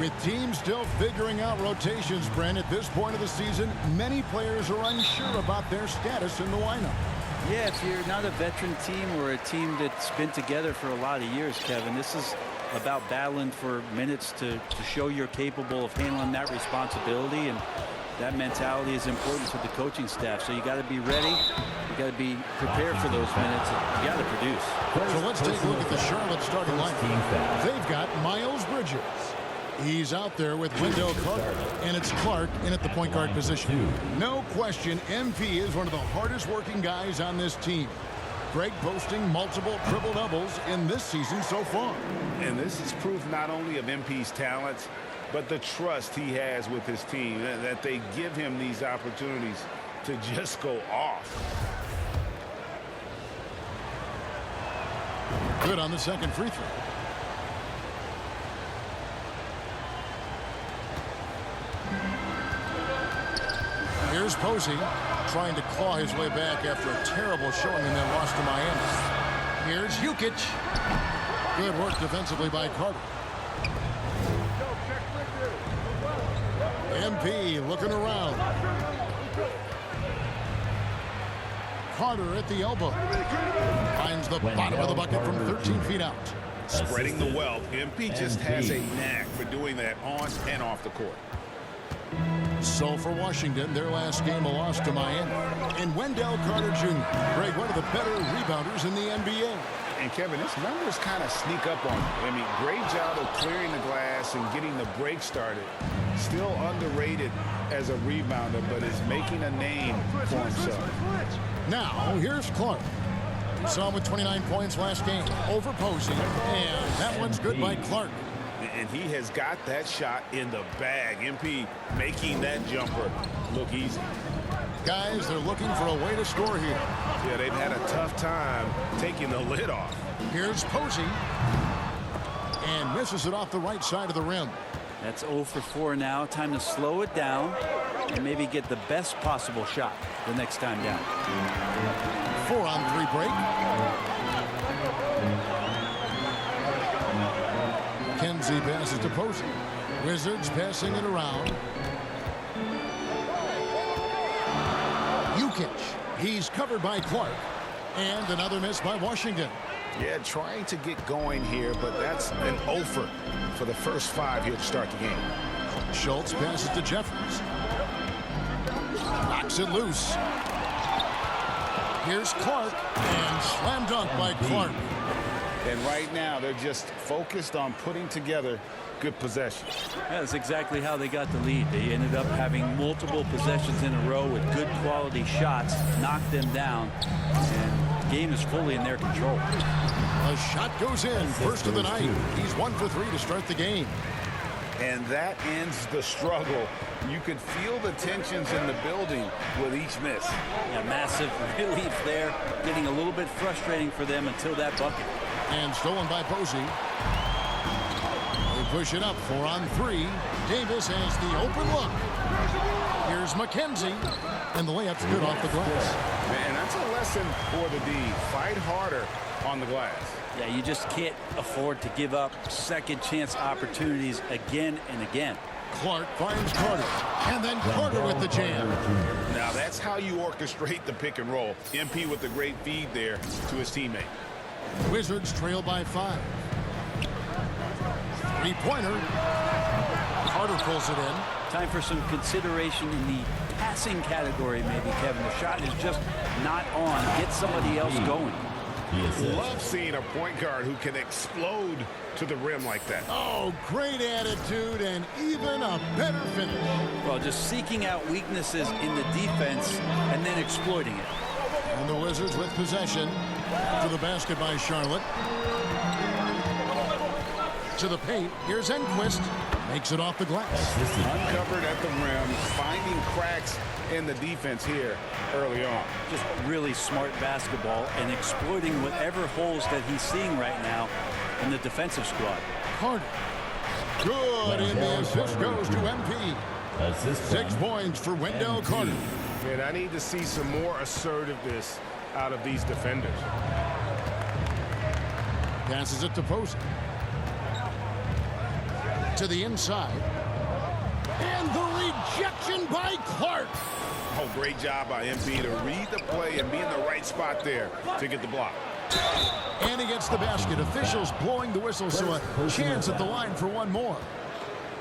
With teams still figuring out rotations, Brent, at this point of the season, many players are unsure about their status in the lineup. Yeah, if you're not a veteran team or a team that's been together for a lot of years, Kevin, this is about battling for minutes to show you're capable of handling that responsibility, and that mentality is important to the coaching staff. So you got to be ready. You got to be prepared for those minutes. You got to produce. So let's take a look at the Charlotte starting lineup. They've got Miles Bridges. He's out there with Wendell Carter, and it's Clark in at the point guard position. No question, MP is one of the hardest working guys on this team. Greg posting multiple triple-doubles in this season so far. And this is proof not only of MP's talents, but the trust he has with his team, that they give him these opportunities to just go off. Good on the second free throw. Here's Posey trying to claw his way back after a terrible showing and then lost to Miami. Here's Jukic. Good work defensively by Carter. MP looking around. Carter at the elbow. Finds the bottom of the bucket from 13 feet out. Spreading the wealth. MP just has a knack for doing that on and off the court. So for Washington, their last game a loss to Miami. And Wendell Carter Jr., Greg, one of the better rebounders in the NBA. And Kevin, his numbers kind of sneak up on you. I mean, great job of clearing the glass and getting the break started. Still underrated as a rebounder, but is making a name for himself. Now, here's Clark. We saw him with 29 points last game over Posey, and that one's good by Clark. And he has got that shot in the bag. MP making that jumper look easy. Guys, they're looking for a way to score here. Yeah, they've had a tough time taking the lid off. Here's Posey. And misses it off the right side of the rim. That's 0 for 4 now. Time to slow it down and maybe get the best possible shot the next time down. 4-on-3 break. Kenzie passes to Posey. Wizards passing it around. Jukic. He's covered by Clark. And another miss by Washington. Yeah, trying to get going here, but that's an offer for the first 5 here to start the game. Schultz passes to Jeffries. Knocks it loose. Here's Clark. And slam dunk by Clark. And right now, they're just focused on putting together good possessions. Yeah, that's exactly how they got the lead. They ended up having multiple possessions in a row with good quality shots, knocked them down, and the game is fully in their control. A shot goes in, first of the night. He's 1 for 3 to start the game. And that ends the struggle. You could feel the tensions in the building with each miss. Yeah, massive relief there. Getting a little bit frustrating for them until that bucket. And stolen by Posey. They push it up, 4-on-3. Davis has the open look. Here's McKenzie. And the layup's good off the glass. Man, that's a lesson for the D. Fight harder on the glass. Yeah, you just can't afford to give up second chance opportunities again and again. Clark finds Carter. And then Carter with the jam. Now that's how you orchestrate the pick and roll. MP with a great feed there to his teammate. Wizards trail by 5. Three-pointer. Carter pulls it in. Time for some consideration in the passing category, maybe, Kevin. The shot is just not on. Get somebody else going. Love seeing a point guard who can explode to the rim like that. Oh, great attitude and even a better finish. Well, just seeking out weaknesses in the defense and then exploiting it. And the Wizards with possession. To the basket by Charlotte. To the paint. Here's Enquist. Makes it off the glass. Uncovered at the rim, finding cracks in the defense here early on. Just really smart basketball and exploiting whatever holes that he's seeing right now in the defensive squad. Carter. Good, and the assist goes to MP. 6 points for Wendell Carter. And I need to see some more assertiveness out of these defenders. Passes it to Posey. To the inside. And the rejection by Clark. Oh, great job by MP to read the play and be in the right spot there to get the block. And he gets the basket. Officials blowing the whistle, so a chance at the line for one more.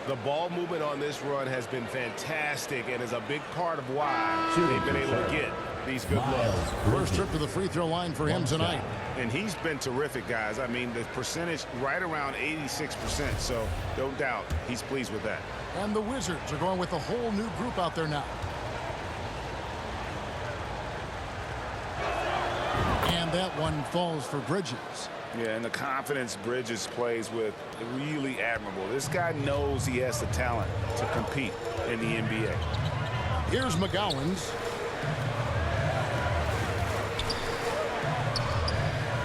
The ball movement on this run has been fantastic and is a big part of why they've been able to get these good looks. First trip to the free throw line for him tonight. And he's been terrific, guys. I mean, the percentage right around 86%, so no doubt he's pleased with that. And the Wizards are going with a whole new group out there now. And that one falls for Bridges. Yeah, and the confidence Bridges plays with, really admirable. This guy knows he has the talent to compete in the NBA. Here's McGowens.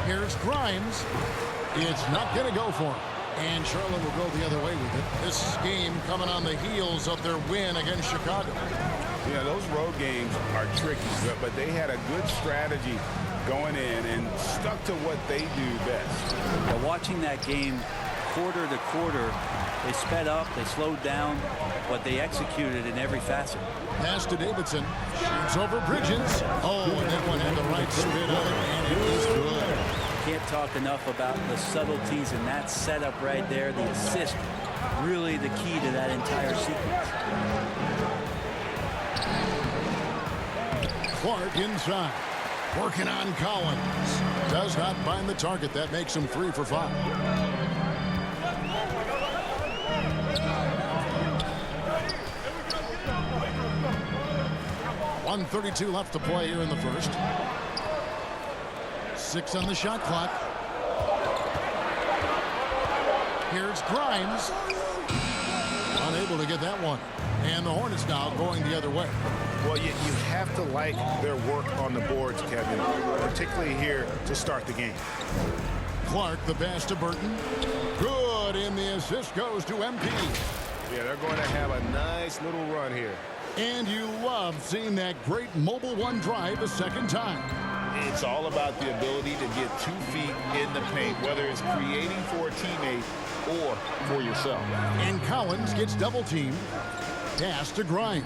Here's Grimes. It's not going to go for him. And Charlotte will go the other way with it. This game coming on the heels of their win against Chicago. Yeah, those road games are tricky, but they had a good strategy going in and stuck to what they do best. But watching that game quarter to quarter, they sped up, they slowed down, but they executed in every facet. Pass to Davidson. Shoots over Bridges. Oh, and that one had the right spin on it, and it is good. Can't talk enough about the subtleties in that setup right there. The assist, really the key to that entire sequence. Clark inside. Working on Collins. Does not find the target. That makes him 3 for 5. .132 left to play here in the first. 6 on the shot clock. Here's Grimes. Unable to get that one. And the Hornets now going the other way. Well, you have to like their work on the boards, Kevin, particularly here to start the game. Clark, the pass to Burton. Good, and the assist goes to MP. Yeah, they're going to have a nice little run here. And you love seeing that great mobile one drive a second time. It's all about the ability to get 2 feet in the paint, whether it's creating for a teammate or for yourself. And Collins gets double teamed. Pass to Grimes.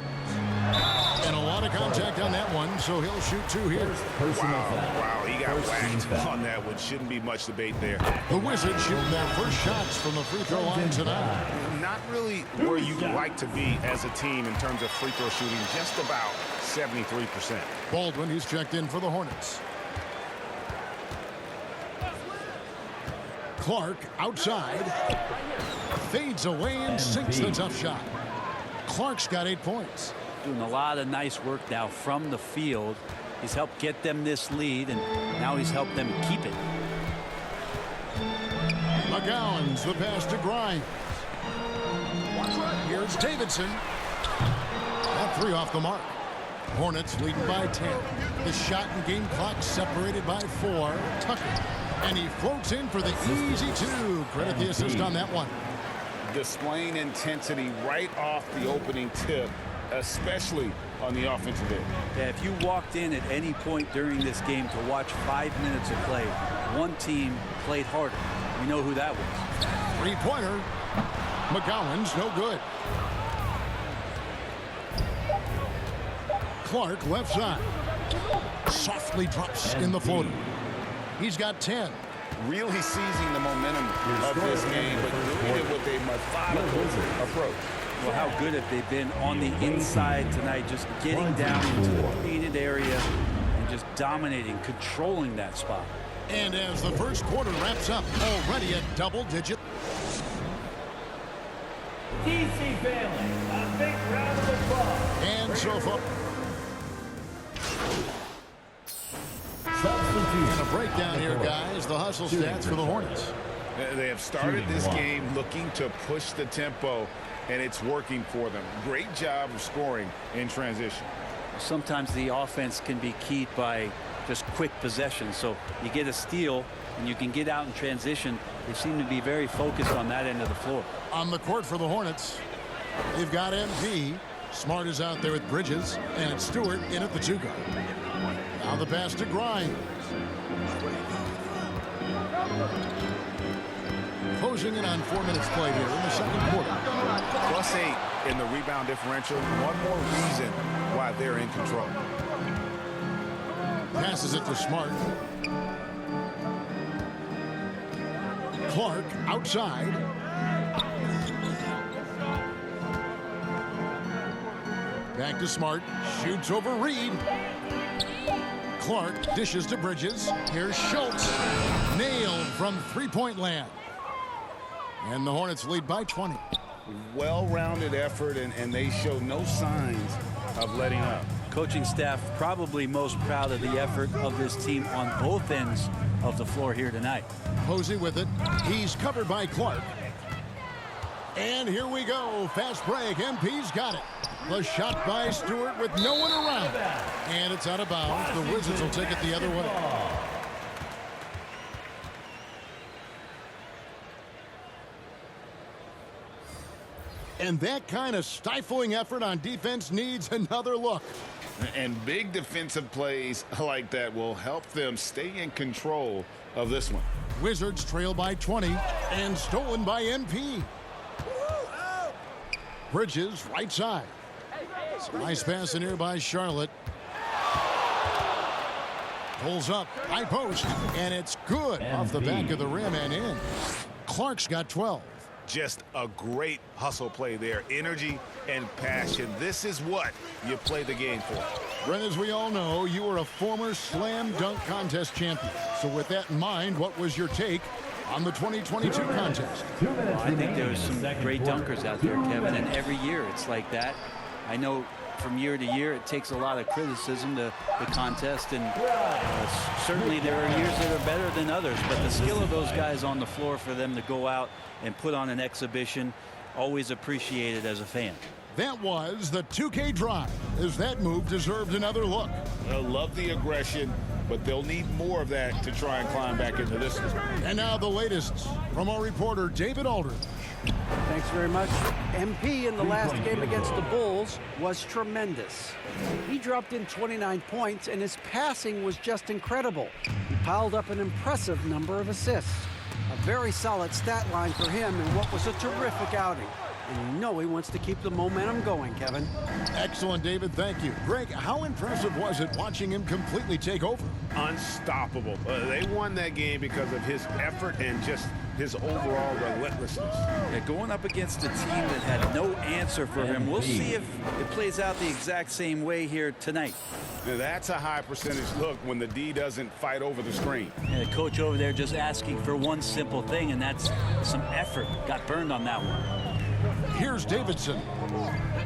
And a lot of contact on that one, so he'll shoot 2 here. Wow, he got whacked on that one. Shouldn't be much debate there. The Wizards shooting their first shots from the free throw line tonight. Not really where you like to be as a team in terms of free throw shooting, just about 73%. Baldwin, he's checked in for the Hornets. Clark outside. Fades away and sinks the tough shot. Clark's got 8 points. Doing a lot of nice work now from the field. He's helped get them this lead, and now he's helped them keep it. McGowens, the pass to Grimes. Here's Davidson. That 3 off the mark. Hornets leading by 10. The shot and game clock separated by 4. Tucker. And he floats in for the easy 2. Credit the assist on that one. Displaying intensity right off the opening tip, especially on the offensive end. Yeah, if you walked in at any point during this game to watch 5 minutes of play, one team played harder. We know who that was. 3-pointer. McGowens, no good. Clark, left side. Softly drops in the floater. He's got 10. Really seizing the momentum of this game, but doing it with a methodical approach. Well, how good have they been on the inside tonight, just getting down into the painted area and just dominating, controlling that spot. And as the first quarter wraps up, already a double-digit. DC family, a big round of applause. And so far. And a breakdown here, guys. The hustle stats for the Hornets. They have started this game looking to push the tempo, and it's working for them. Great job of scoring in transition. Sometimes the offense can be keyed by just quick possession. So you get a steal and you can get out in transition. They seem to be very focused on that end of the floor. On the court for the Hornets, they've got MP. Smart is out there with Bridges, and it's Stewart in at the 2 guard. Now the pass to Grimes. Closing in on 4 minutes played here in the second quarter. +8 in the rebound differential. One more reason why they're in control. Passes it to Smart. Clark outside. Back to Smart. Shoots over Reed. Clark dishes to Bridges. Here's Schultz. Nailed from three-point land. And the Hornets lead by 20. Well-rounded effort, and they show no signs of letting up. Coaching staff probably most proud of the effort of this team on both ends of the floor here tonight. Posey with it. He's covered by Clark. And here we go. Fast break. MP's got it. The shot by Stewart with no one around. And it's out of bounds. The Wizards will take it the other way. And that kind of stifling effort on defense needs another look. And big defensive plays like that will help them stay in control of this one. Wizards trail by 20 and stolen by MP. Bridges right side. Nice pass in here by Charlotte. Pulls up, high post, and it's good off the back of the rim and in. Clark's got 12. Just a great hustle play there. Energy and passion. This is what you play the game for. Brent, as we all know, you were a former slam dunk contest champion. So with that in mind, what was your take on the 2022 contest? Well, I think there's some great dunkers out there, Kevin, and every year it's like that. I know from year to year it takes a lot of criticism to the contest, and certainly there are years that are better than others, but the skill of those guys on the floor for them to go out and put on an exhibition, always appreciated as a fan. That was the 2K drive, as that move deserved another look. I love the aggression, but they'll need more of that to try and climb back into this one. And now the latest from our reporter David Aldridge. Thanks very much. MP in the last game against the Bulls was tremendous. He dropped in 29 points, and his passing was just incredible. He piled up an impressive number of assists. A very solid stat line for him in what was a terrific outing. And you know he wants to keep the momentum going, Kevin. Excellent, David. Thank you. Greg, how impressive was it watching him completely take over? Unstoppable. They won that game because of his effort and just his overall relentlessness. Yeah, going up against a team that had no answer for him. We'll see if it plays out the exact same way here tonight. Now, that's a high percentage look when the D doesn't fight over the screen. And the coach over there just asking for one simple thing, and that's some effort. Got burned on that one. Here's Davidson.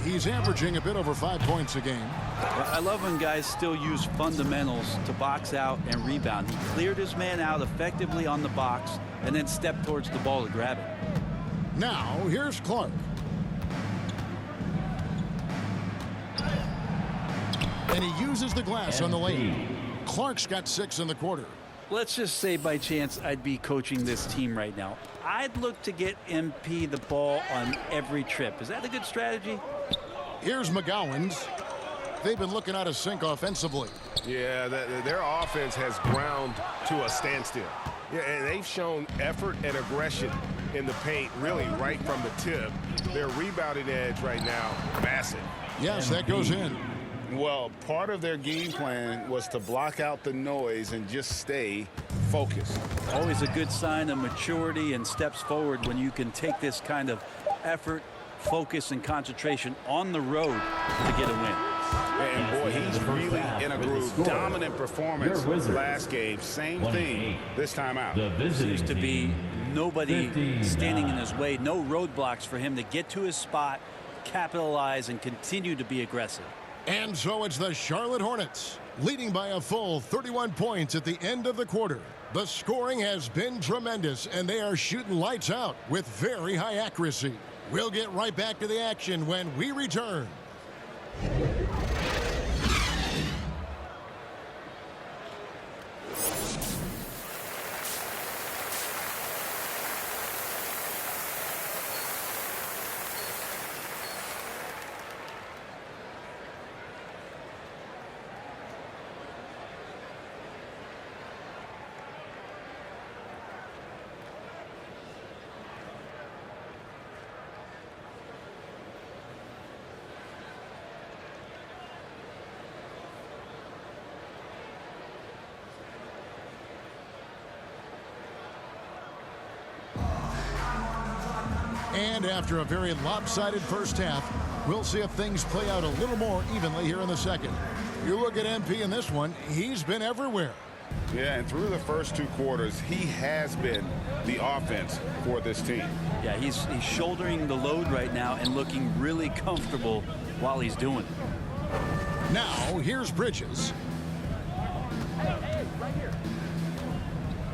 He's averaging a bit over 5 points a game. I love when guys still use fundamentals to box out and rebound. He cleared his man out effectively on the box and then stepped towards the ball to grab it. Now, here's Clark. And he uses the glass on the lane. Clark's got 6 in the quarter. Let's just say by chance I'd be coaching this team right now. I'd look to get MP the ball on every trip. Is that a good strategy? Here's McGowan's. They've been looking out of sync offensively. Yeah, their offense has ground to a standstill. Yeah, and they've shown effort and aggression in the paint, really right from the tip. Their rebounding edge right now, massive. Yes, that goes in. Well, part of their game plan was to block out the noise and just stay focused. Always a good sign of maturity and steps forward when you can take this kind of effort, focus, and concentration on the road to get a win. And boy, he's really in a groove. Dominant performance last game. Same thing this time out. Seems to be nobody standing in his way, no roadblocks for him to get to his spot, capitalize, and continue to be aggressive. And so it's the Charlotte Hornets, leading by a full 31 points at the end of the quarter. The scoring has been tremendous, and they are shooting lights out with very high accuracy. We'll get right back to the action when we return. And after a very lopsided first half, we'll see if things play out a little more evenly here in the second. You look at MP in this one, he's been everywhere. Yeah, and through the first 2 quarters, he has been the offense for this team. Yeah, he's shouldering the load right now and looking really comfortable while he's doing it. Now, here's Bridges.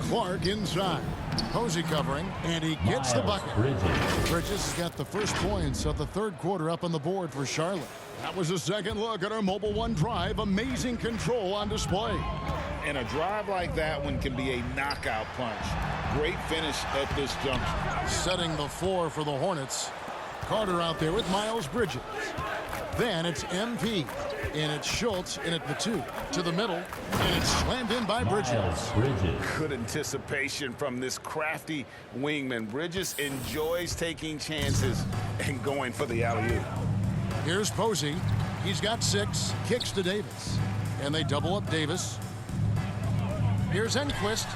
Clark inside. Posey covering, and he gets the bucket. Bridges has got the first points of the third quarter up on the board for Charlotte. That was a second look at our Mobile One drive. Amazing control on display. And a drive like that one can be a knockout punch. Great finish at this junction. Setting the floor for the Hornets. Carter out there with Miles Bridges. Then it's MP. And it's Schultz in at the 2. To the middle. And it's slammed in by Bridges. Good anticipation from this crafty wingman. Bridges enjoys taking chances and going for the alley-oop. Here's Posey. He's got 6. Kicks to Davis. And they double up Davis. Here's Enquist.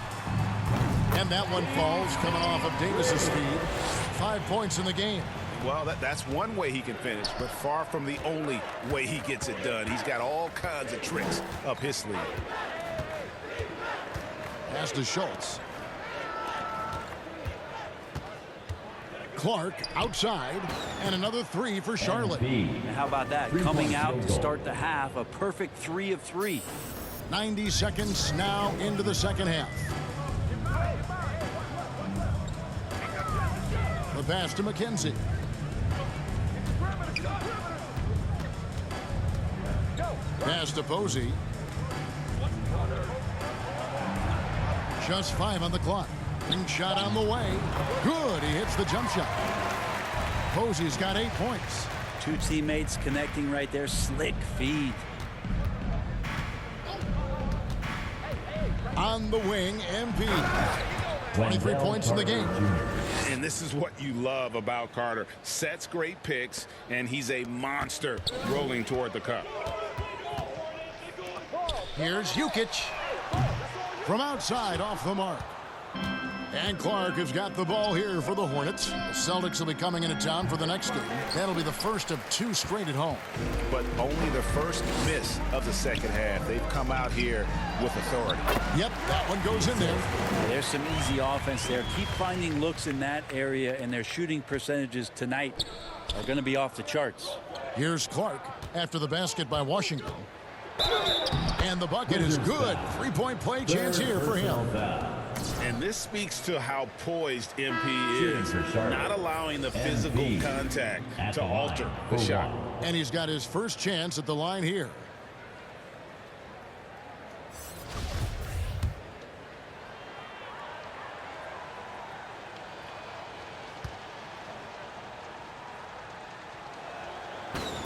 And that one falls coming off of Davis's speed. 5 points in the game. Well, that's one way he can finish, but far from the only way he gets it done. He's got all kinds of tricks up his sleeve. Pass to Schultz. Clark outside, and another 3 for Charlotte. And how about that? Coming out to start the half, a perfect 3 of 3. 90 seconds now into the second half. The pass to McKenzie. Pass to Posey. Just 5 on the clock. Ring shot on the way. Good. He hits the jump shot. Posey's got 8 points. 2 teammates connecting right there. Slick feed. On the wing, MP. 23 points in the game. And this is what you love about Carter. Sets great picks, and he's a monster rolling toward the cup. Here's Jukic. From outside, off the mark. And Clark has got the ball here for the Hornets. The Celtics will be coming into town for the next game. That'll be the first of 2 straight at home. But only the first miss of the second half. They've come out here with authority. Yep, that one goes in there. There's some easy offense there. Keep finding looks in that area, and their shooting percentages tonight are going to be off the charts. Here's Clark after the basket by Washington. And the bucket is good. 3-point play chance here for him. And this speaks to how poised MP is, not allowing the physical contact to alter the shot. And he's got his first chance at the line here.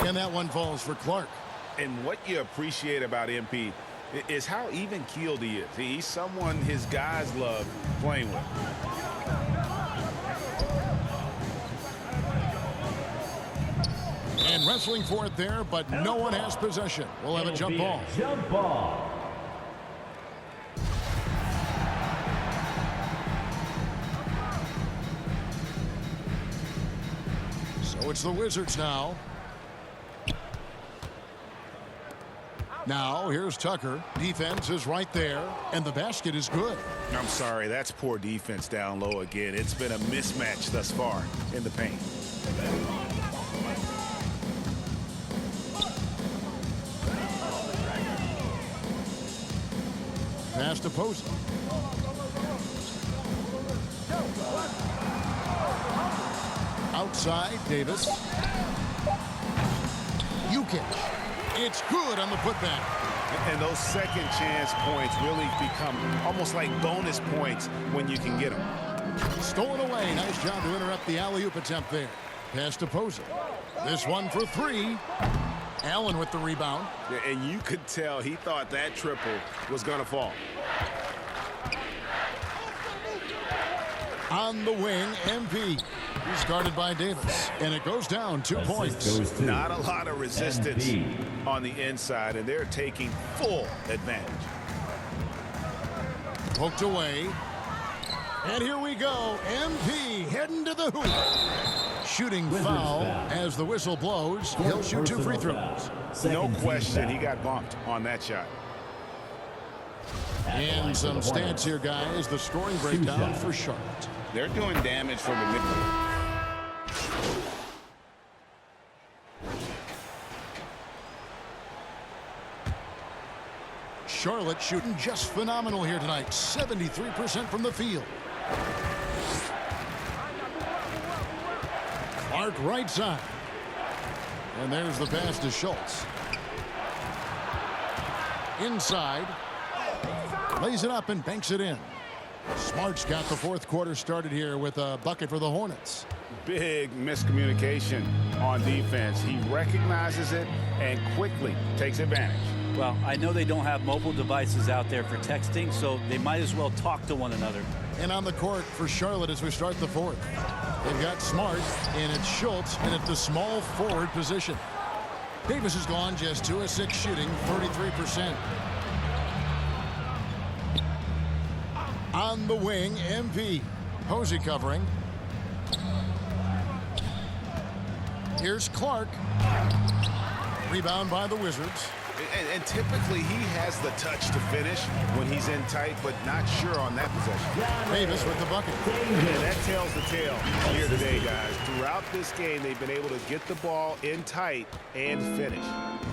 And that one falls for Clark. And what you appreciate about MP is how even-keeled he is. He's someone his guys love playing with. And wrestling for it there, but no one has possession. We'll have a jump ball. Jump ball. So it's the Wizards now. Now, here's Tucker. Defense is right there, and the basket is good. I'm sorry, that's poor defense down low again. It's been a mismatch thus far in the paint. Pass to Posey. Outside, Davis. Jukic. It's good on the putback. And those second chance points really become almost like bonus points when you can get them. Stolen away. Nice job to interrupt the alley-oop attempt there. Pass to Posey. This one for 3. Allen with the rebound. And you could tell he thought that triple was going to fall. On the wing, MP. He's guarded by Davis. And it goes down 2 points. Not a lot of resistance on the inside, and they're taking full advantage. Poked away. And here we go. MP heading to the hoop. Shooting foul as the whistle blows. He'll shoot 2 free throws. No question, he got bumped on that shot. And some stats here, guys. The scoring breakdown for Charlotte. They're doing damage from the mid. Charlotte shooting just phenomenal here tonight. 73% from the field. Clark right side. And there's the pass to Schultz. Inside. Lays it up and banks it in. Smart's got the fourth quarter started here with a bucket for the Hornets. Big miscommunication on defense. He recognizes it and quickly takes advantage. Well, I know they don't have mobile devices out there for texting, so they might as well talk to one another. And on the court for Charlotte as we start the fourth. They've got Smart, and it's Schultz, and at the small forward position. Davis has gone just 2 of 6 shooting, 33%. On the wing, MP. Posey covering. Here's Clark. Rebound by the Wizards. And typically he has the touch to finish when he's in tight, but not sure on that possession. Davis with the bucket. And that tells the tale here today, guys. Throughout this game, they've been able to get the ball in tight and finish.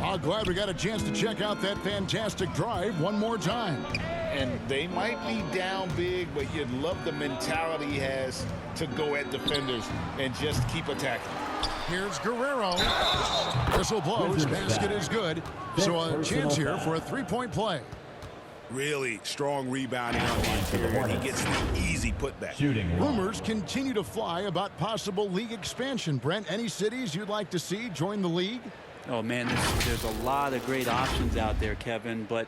Oh, glad we got a chance to check out that fantastic drive one more time. And they might be down big, but you'd love the mentality he has to go at defenders and just keep attacking. Here's Guerrero. Whistle blows. Basket is good. So a chance here for a 3-point play. Really strong rebounding on the interior. He gets the easy putback. Rumors continue to fly about possible league expansion. Brent, any cities you'd like to see join the league? Oh, man, there's a lot of great options out there, Kevin, but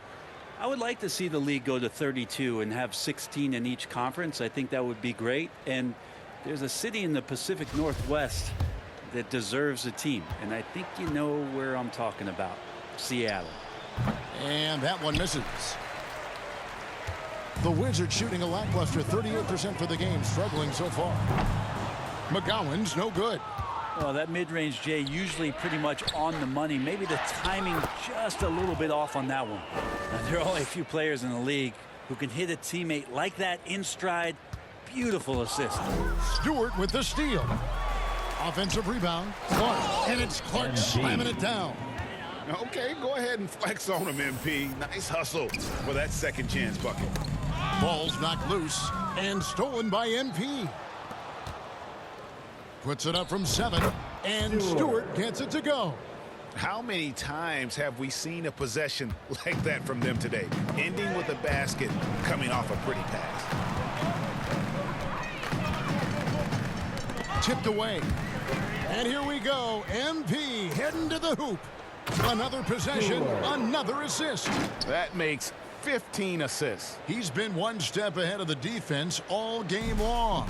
I would like to see the league go to 32 and have 16 in each conference. I think that would be great. And there's a city in the Pacific Northwest that deserves a team, and I think you know where I'm talking about. Seattle. And that one misses. The Wizards shooting a lackluster 38% for the game, struggling so far. McGowan's no good. Well, that mid-range, Jay, usually pretty much on the money. Maybe the timing just a little bit off on that one. Now, there are only a few players in the league who can hit a teammate like that in stride. Beautiful assist. Stewart with the steal. Offensive rebound. Clark. And it's Clark slamming it down. Okay, go ahead and flex on him, MP. Nice hustle for that second chance bucket. Ball's knocked loose and stolen by MP. Puts it up from 7, and Stewart gets it to go. How many times have we seen a possession like that from them today? Ending with a basket, coming off a pretty pass. Tipped away. And here we go. MP heading to the hoop. Another possession, another assist. That makes 15 assists. He's been one step ahead of the defense all game long.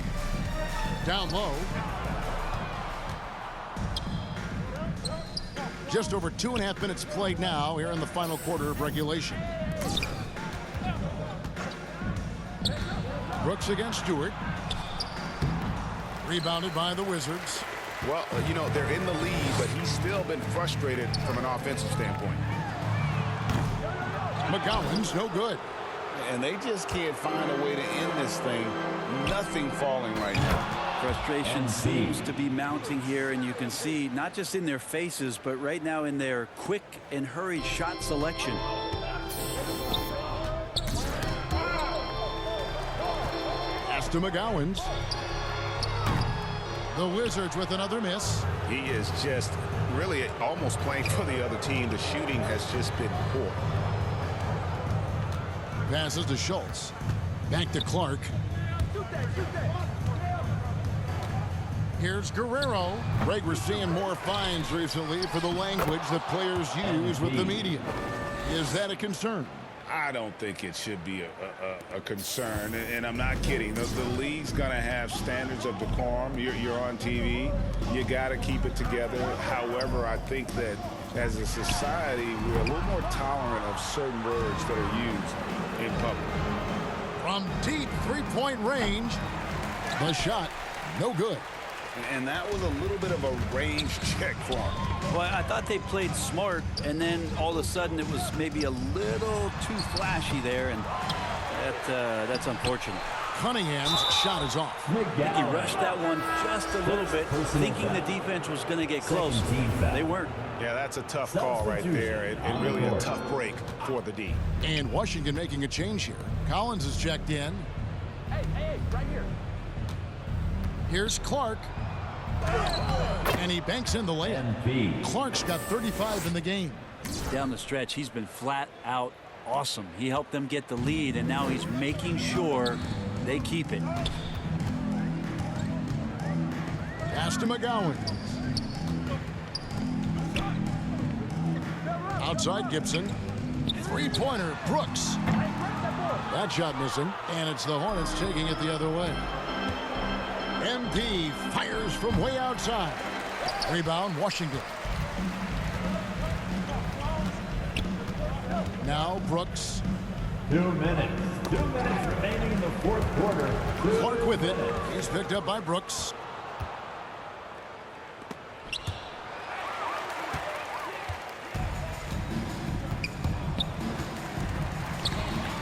Down low. Just over 2.5 minutes played now here in the final quarter of regulation. Brooks against Stewart. Rebounded by the Wizards. Well, you know, they're in the lead, but he's still been frustrated from an offensive standpoint. McGowan's no good. And they just can't find a way to end this thing. Nothing falling right now. Frustration seems to be mounting here, and you can see not just in their faces, but right now in their quick and hurried shot selection. Pass to McGowan's. The Wizards with another miss. He is just really almost playing for the other team. The shooting has just been poor. Passes to Schultz. Back to Clark. Here's Guerrero. Greg, we're seeing more fines recently for the language that players use with the media. Is that a concern? I don't think it should be a concern, and I'm not kidding. The league's going to have standards of decorum. You're on TV. You got to keep it together. However, I think that as a society, we're a little more tolerant of certain words that are used in public. From deep three-point range, the shot, no good. And that was a little bit of a range check for him. Well, I thought they played smart, and then all of a sudden it was maybe a little too flashy there, and that's unfortunate. Cunningham's shot is off. I think he rushed that one just a little bit, thinking the defense was going to get close. They weren't. Yeah, that's a tough call right there, and really a tough break for the D. And Washington making a change here. Collins is checked in. Hey, right here. Here's Clark. And he banks in the layup. Clark's got 35 in the game. Down the stretch, he's been flat out awesome. He helped them get the lead, and now he's making sure they keep it. Pass to McGowan. Outside Gibson. Three-pointer, Brooks. That shot missing, and it's the Hornets taking it the other way. MP fires from way outside. Rebound, Washington. Now Brooks. 2 minutes. 2 minutes remaining in the fourth quarter. Clark with it. He's picked up by Brooks.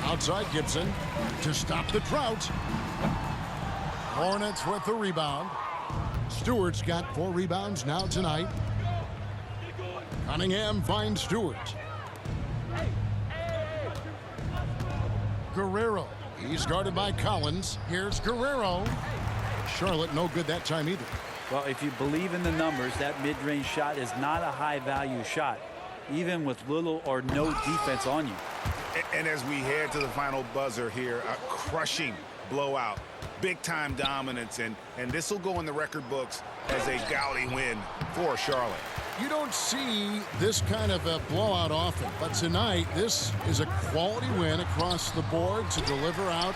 Outside Gibson to stop the drought. Hornets with the rebound. Stewart's got 4 rebounds now tonight. Cunningham finds Stewart. Guerrero. He's guarded by Collins. Here's Guerrero. Charlotte no good that time either. Well, if you believe in the numbers, that mid-range shot is not a high-value shot, even with little or no defense on you. And as we head to the final buzzer here, a crushing blowout, big-time dominance, and this will go in the record books as a gaudy win for Charlotte. You don't see this kind of a blowout often, but tonight this is a quality win across the board to deliver out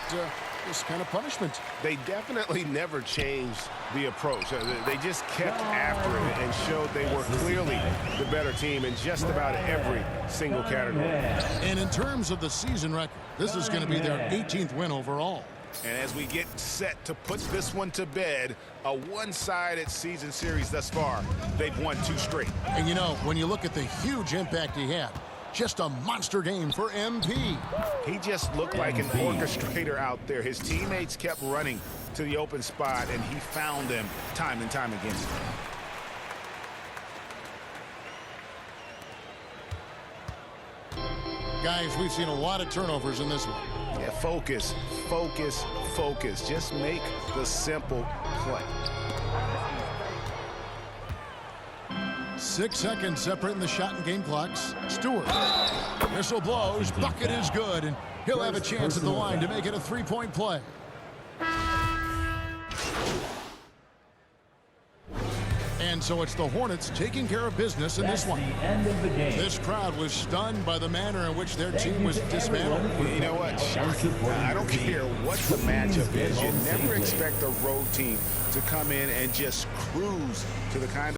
this kind of punishment. They definitely never changed the approach. They just kept after it and showed they were clearly the better team in just about every single category. And in terms of the season record, this is going to be their 18th win overall. And as we get set to put this one to bed, a one-sided season series thus far, they've won 2 straight. And you know, when you look at the huge impact he had, just a monster game for MP. He just looked like an orchestrator out there. His teammates kept running to the open spot, and he found them time and time again. Guys, we've seen a lot of turnovers in this one. Yeah, focus, focus, focus. Just make the simple play. 6 seconds separating the shot and game clocks. Stewart. Whistle blows. Bucket is good, and he'll have a chance at the line to make it a 3-point play. And so it's the Hornets taking care of business in this one. End of the game. This crowd was stunned by the manner in which their team was dismantled. You know what? I don't care what the matchup is. You never expect a road team to come in and just cruise to the kind of